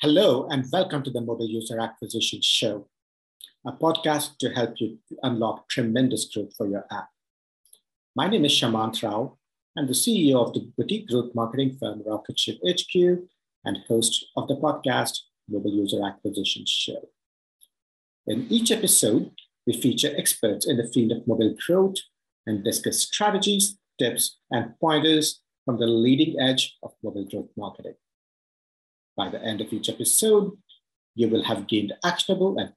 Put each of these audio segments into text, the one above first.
Hello, and welcome to the Mobile User Acquisition Show, a podcast to help you unlock tremendous growth for your app. My name is Shamant Rao. I'm the CEO of the boutique growth marketing firm Rocket Ship HQ and host of the podcast Mobile User Acquisition Show. In each episode, we feature experts in the field of mobile growth and discuss strategies, tips, and pointers from the leading edge of mobile growth marketing. By the end of each episode, you will have gained actionable and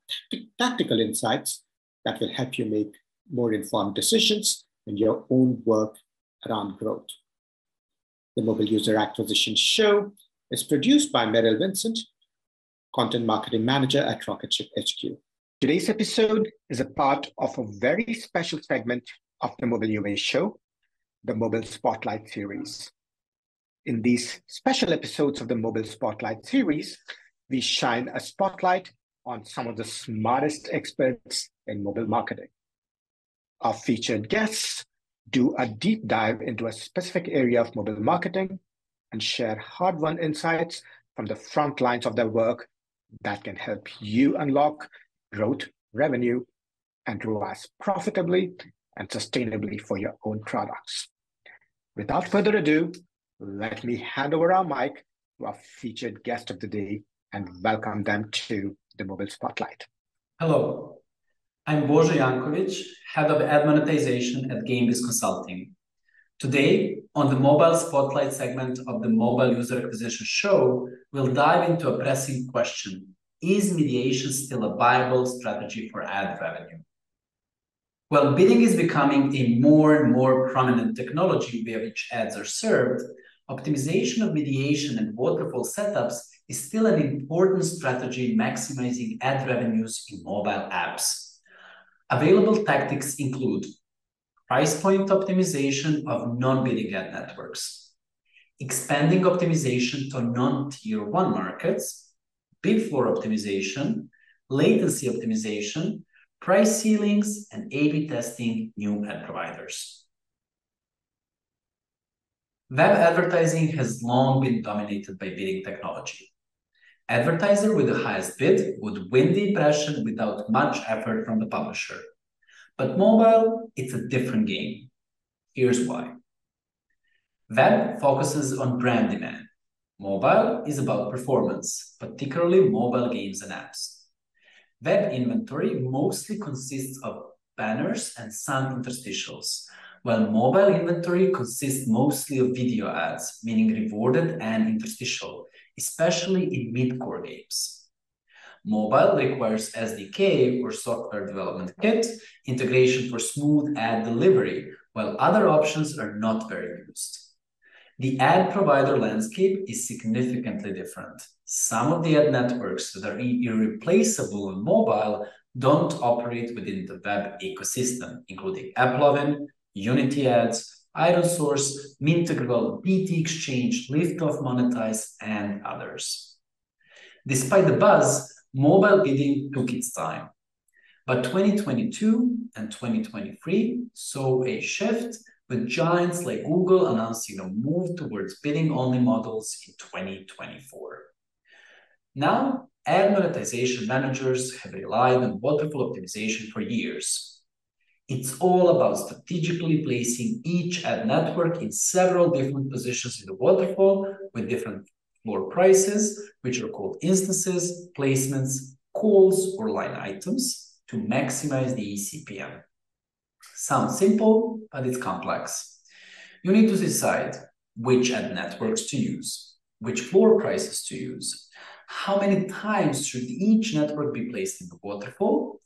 tactical insights that will help you make more informed decisions in your own work around growth. The Mobile User Acquisition Show is produced by Meryl Vincent, Content Marketing Manager at Rocket Ship HQ. Today's episode is a part of a very special segment of the Mobile UA Show, the Mobile Spotlight Series. In these special episodes of the Mobile Spotlight series, we shine a spotlight on some of the smartest experts in mobile marketing. Our featured guests do a deep dive into a specific area of mobile marketing and share hard-won insights from the front lines of their work that can help you unlock growth, revenue, and ROAS profitably and sustainably for your own products. Without further ado, let me hand over our mic to our featured guest of the day and welcome them to the Mobile Spotlight. Hello, I'm Božo Janković, Head of Ad Monetization at GameBiz Consulting. Today, on the Mobile Spotlight segment of the Mobile User Acquisition Show, we'll dive into a pressing question. Is mediation still a viable strategy for ad revenue? While bidding is becoming a more and more prominent technology via which ads are served, optimization of mediation and waterfall setups is still an important strategy maximizing ad revenues in mobile apps. Available tactics include price point optimization of non-bidding ad networks, expanding optimization to non-tier 1 markets, bid floor optimization, latency optimization, price ceilings, and A/B testing new ad providers. Web advertising has long been dominated by bidding technology. Advertiser with the highest bid would win the impression without much effort from the publisher. But mobile, it's a different game. Here's why. Web focuses on brand demand. Mobile is about performance, particularly mobile games and apps. Web inventory mostly consists of banners and some interstitials, while mobile inventory consists mostly of video ads, meaning rewarded and interstitial, especially in mid-core games. Mobile requires SDK or software development kit, integration for smooth ad delivery, while other options are not very used. The ad provider landscape is significantly different. Some of the ad networks that are irreplaceable on mobile don't operate within the web ecosystem, including AppLovin, Unity Ads, ironSource, Mintegral, BT Exchange, Liftoff Monetize, and others. Despite the buzz, mobile bidding took its time. But 2022 and 2023 saw a shift, with giants like Google announcing a move towards bidding-only models in 2024. Now, ad monetization managers have relied on waterfall optimization for years. It's all about strategically placing each ad network in several different positions in the waterfall with different floor prices, which are called instances, placements, calls, or line items to maximize the eCPM. Sounds simple, but it's complex. You need to decide which ad networks to use, which floor prices to use, how many times should each network be placed in the waterfall,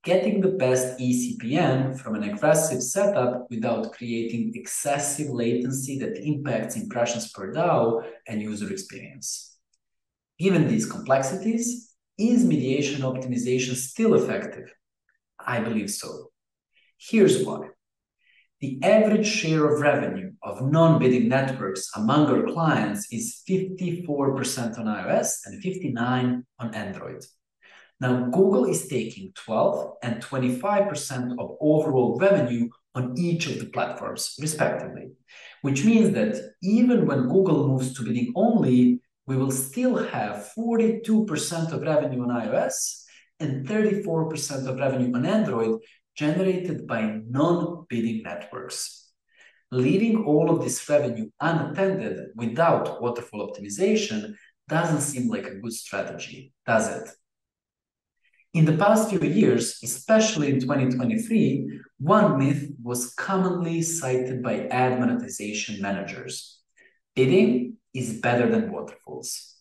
getting the best eCPM from an aggressive setup without creating excessive latency that impacts impressions per DAU and user experience. Given these complexities, is mediation optimization still effective? I believe so. Here's why. The average share of revenue of non-bidding networks among our clients is 54% on iOS and 59% on Android. Now, Google is taking 12 and 25% of overall revenue on each of the platforms, respectively, which means that even when Google moves to bidding only, we will still have 42% of revenue on iOS and 34% of revenue on Android generated by non-bidding networks. Leaving all of this revenue unattended without waterfall optimization doesn't seem like a good strategy, does it? In the past few years, especially in 2023, one myth was commonly cited by ad monetization managers. Bidding is better than waterfalls.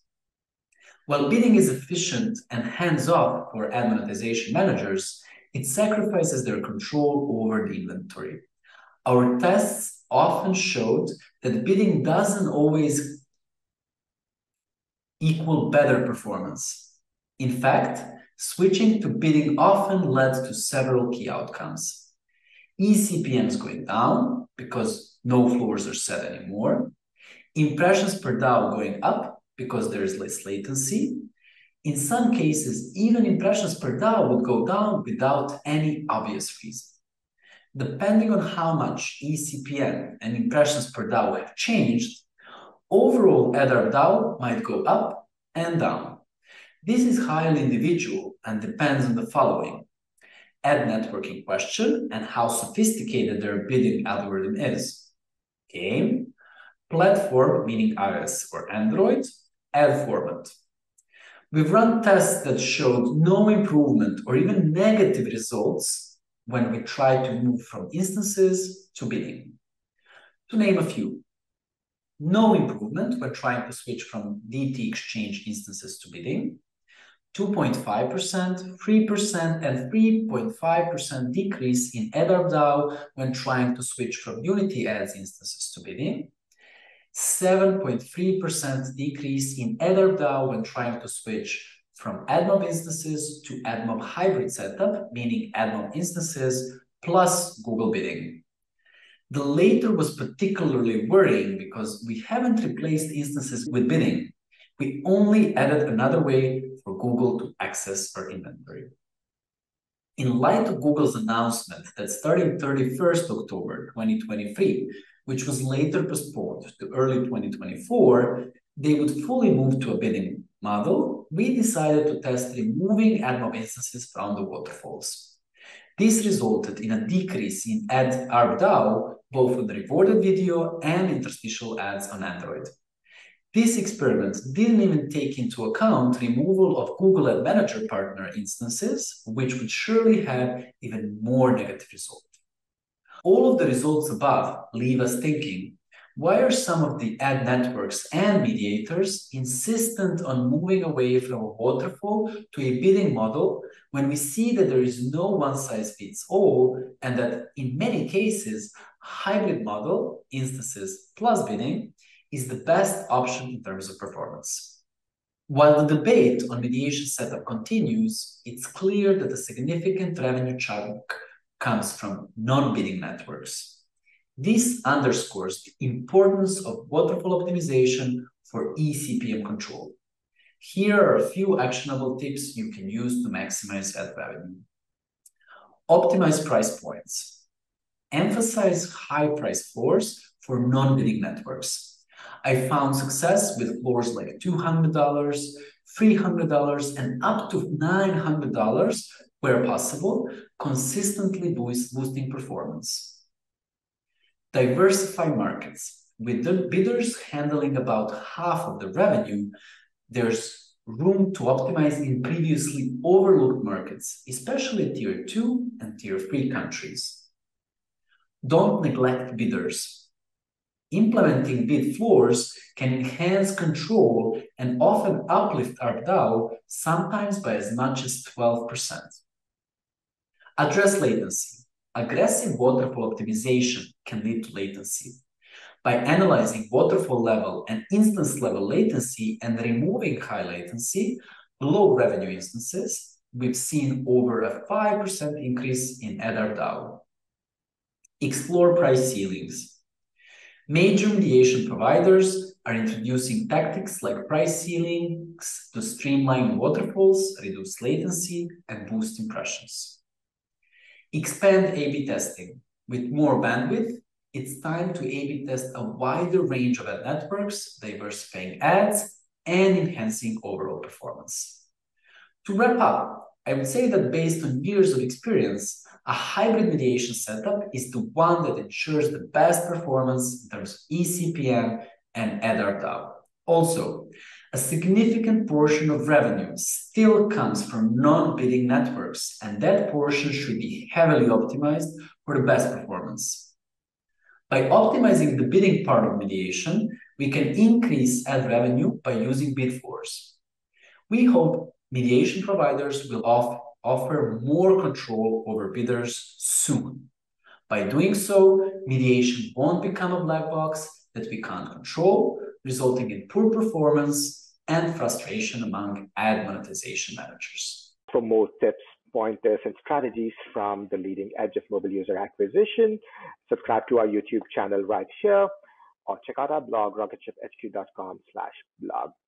While bidding is efficient and hands-off for ad monetization managers, it sacrifices their control over the inventory. Our tests often showed that bidding doesn't always equal better performance. In fact, switching to bidding often led to several key outcomes. eCPMs going down because no floors are set anymore. Impressions per DAO going up because there is less latency. In some cases, even impressions per DAO would go down without any obvious reason. Depending on how much eCPM and impressions per DAO have changed, overall ARPDAU might go up and down. This is highly individual and depends on the following: ad network in question and how sophisticated their bidding algorithm is. Game, platform, meaning iOS or Android, ad format. We've run tests that showed no improvement or even negative results when we tried to move from instances to bidding. To name a few: no improvement when trying to switch from DT exchange instances to bidding, 2.5%, 3%, and 3.5% decrease in ARPDAU when trying to switch from Unity Ads instances to bidding, 7.3% decrease in ARPDAU when trying to switch from AdMob instances to AdMob hybrid setup, meaning AdMob instances plus Google bidding. The later was particularly worrying because we haven't replaced instances with bidding. We only added another way for Google to access our inventory. In light of Google's announcement that starting 31st October 2023, which was later postponed to early 2024, they would fully move to a bidding model, we decided to test removing AdMob instances from the waterfalls. This resulted in a decrease in ad ARPDAU, both on the rewarded video and interstitial ads on Android. This experiment didn't even take into account removal of Google Ad Manager partner instances, which would surely have even more negative results. All of the results above leave us thinking, why are some of the ad networks and mediators insistent on moving away from a waterfall to a bidding model when we see that there is no one-size-fits-all and that in many cases, hybrid model, instances plus bidding, is the best option in terms of performance? While the debate on mediation setup continues, it's clear that a significant revenue chunk comes from non-bidding networks. This underscores the importance of waterfall optimization for eCPM control. Here are a few actionable tips you can use to maximize ad revenue. Optimize price points. Emphasize high price floors for non-bidding networks. I found success with floors like $200, $300, and up to $900 where possible, consistently boosting performance. Diversify markets. With the bidders handling about half of the revenue, there's room to optimize in previously overlooked markets, especially Tier 2 and Tier 3 countries. Don't neglect bidders. Implementing bid floors can enhance control and often uplift ARPDAU, sometimes by as much as 12%. Address latency. Aggressive waterfall optimization can lead to latency. By analyzing waterfall level and instance level latency and removing high latency, low revenue instances, we've seen over a 5% increase in ad ARPDAU. Explore price ceilings. Major mediation providers are introducing tactics like price ceilings to streamline waterfalls, reduce latency, and boost impressions. Expand A/B testing. With more bandwidth, it's time to A/B test a wider range of ad networks, diversifying ads and enhancing overall performance. To wrap up, I would say that based on years of experience, a hybrid mediation setup is the one that ensures the best performance in terms of eCPM and ARPDAU. Also, a significant portion of revenue still comes from non-bidding networks, and that portion should be heavily optimized for the best performance. By optimizing the bidding part of mediation, we can increase ad revenue by using bid floors. We hope mediation providers will offer more control over bidders soon. By doing so, mediation won't become a black box that we can't control, resulting in poor performance and frustration among ad monetization managers. For more tips, pointers, and strategies from the leading edge of mobile user acquisition, subscribe to our YouTube channel right here, or check out our blog, rocketship.hq.com/blog.